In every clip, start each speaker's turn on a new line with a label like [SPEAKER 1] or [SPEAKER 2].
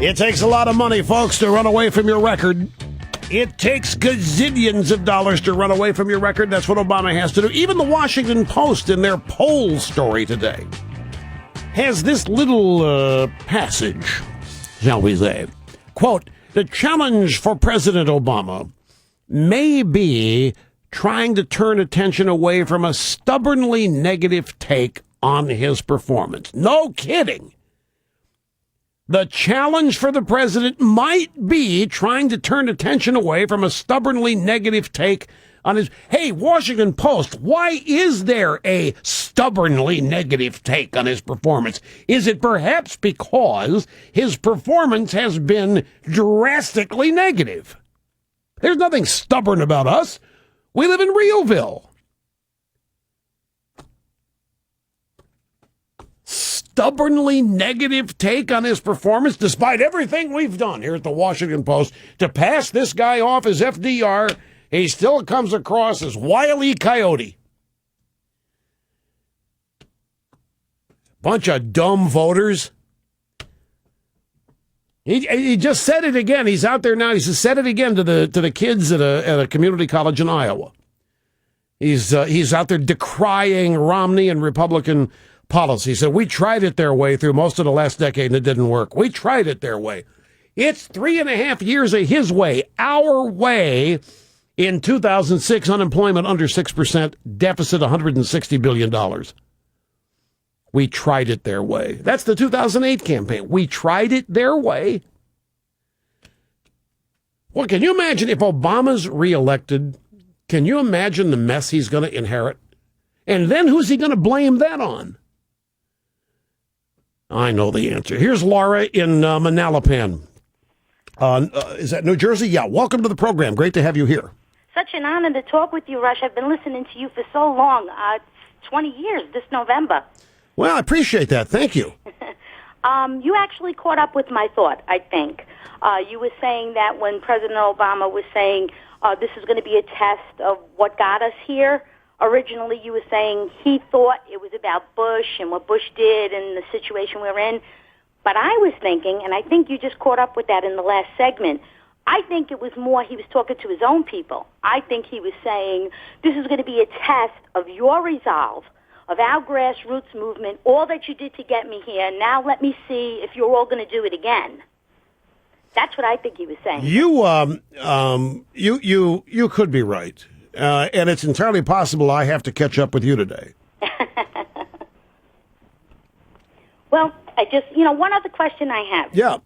[SPEAKER 1] It takes a lot of money, folks, to run away from your record. It takes gazillions of dollars to run away from your record. That's what Obama has to do. Even the Washington Post, in their poll story today, has this little passage, shall we say. Quote, the challenge for President Obama may be trying to turn attention away from a stubbornly negative take on his performance. No kidding. The challenge for the president might be trying to turn attention away from a stubbornly negative take on his... Hey, Washington Post, why is there a stubbornly negative take on his performance? Is it perhaps because his performance has been drastically negative? There's nothing stubborn about us. We live in Realville. Stubbornly negative take on his performance, despite everything we've done here at the Washington Post to pass this guy off as FDR, he still comes across as Wile E. Coyote. Bunch of dumb voters. He just said it again. He's out there now. He said it again to the kids at a community college in Iowa. He's out there decrying Romney and Republican policy. He said, we tried it their way through most of the last decade and it didn't work. We tried it their way. It's 3.5 years of his way, our way. In 2006, unemployment under 6%, deficit $160 billion. We tried it their way. That's the 2008 campaign. We tried it their way. Well, can you imagine if Obama's reelected? Can you imagine the mess he's going to inherit? And then who's he going to blame that on? I know the answer. Here's Laura in Manalapan. Is that New Jersey? Yeah. Welcome to the program. Great to have you here.
[SPEAKER 2] Such an honor to talk with you, Rush. I've been listening to you for so long. 20 years this November.
[SPEAKER 1] Well, I appreciate that. Thank you.
[SPEAKER 2] You actually caught up with my thought, I think. You were saying that when President Obama was saying this is going to be a test of what got us here, originally you were saying he thought it was about Bush and what Bush did and the situation we're in. But I was thinking, and I think you just caught up with that in the last segment, I think it was more he was talking to his own people. I think he was saying this is going to be a test of your resolve, of our grassroots movement, all that you did to get me here. Now let me see if you're all going to do it again. That's what I think he was saying.
[SPEAKER 1] You could be right. And it's entirely possible I have to catch up with you today.
[SPEAKER 2] Well, I just, one other question I have.
[SPEAKER 1] Yeah.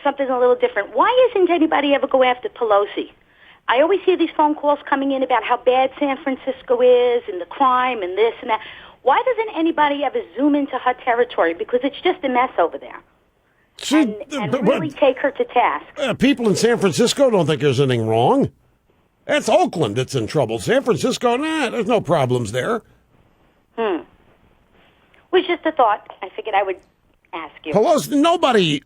[SPEAKER 2] Something a little different. Why isn't anybody ever go after Pelosi? I always hear these phone calls coming in about how bad San Francisco is and the crime and this and that. Why doesn't anybody ever zoom into her territory? Because it's just a mess over there. And really take her to task.
[SPEAKER 1] People in San Francisco don't think there's anything wrong. That's Oakland that's in trouble. San Francisco, there's no problems there.
[SPEAKER 2] Was just a thought. I figured I would ask you.
[SPEAKER 1] Pelosi, nobody.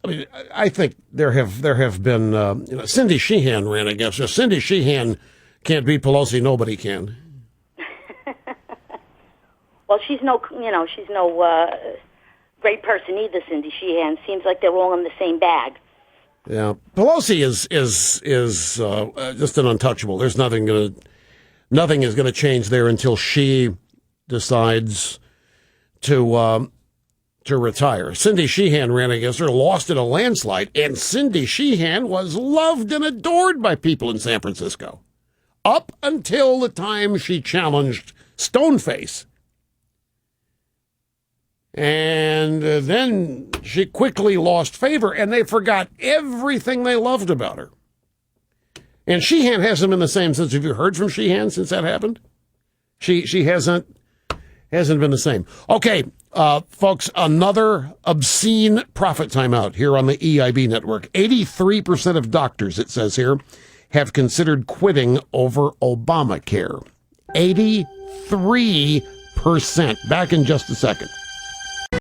[SPEAKER 1] I think there have been. Cindy Sheehan ran against her. Cindy Sheehan can't beat Pelosi. Nobody can.
[SPEAKER 2] Well, she's no great person either. Cindy Sheehan seems like they're all in the same bag.
[SPEAKER 1] Yeah, Pelosi is just an untouchable. There's nothing is going to change there until she decides to retire. Cindy Sheehan ran against her, lost in a landslide, and Cindy Sheehan was loved and adored by people in San Francisco up until the time she challenged Stoneface. And then she quickly lost favor, and they forgot everything they loved about her. And Sheehan hasn't been the same since. Have you heard from Sheehan since that happened? She hasn't been the same. Okay, folks, another obscene profit timeout here on the EIB network. 83% of doctors, it says here, have considered quitting over Obamacare. 83%. Back in just a second.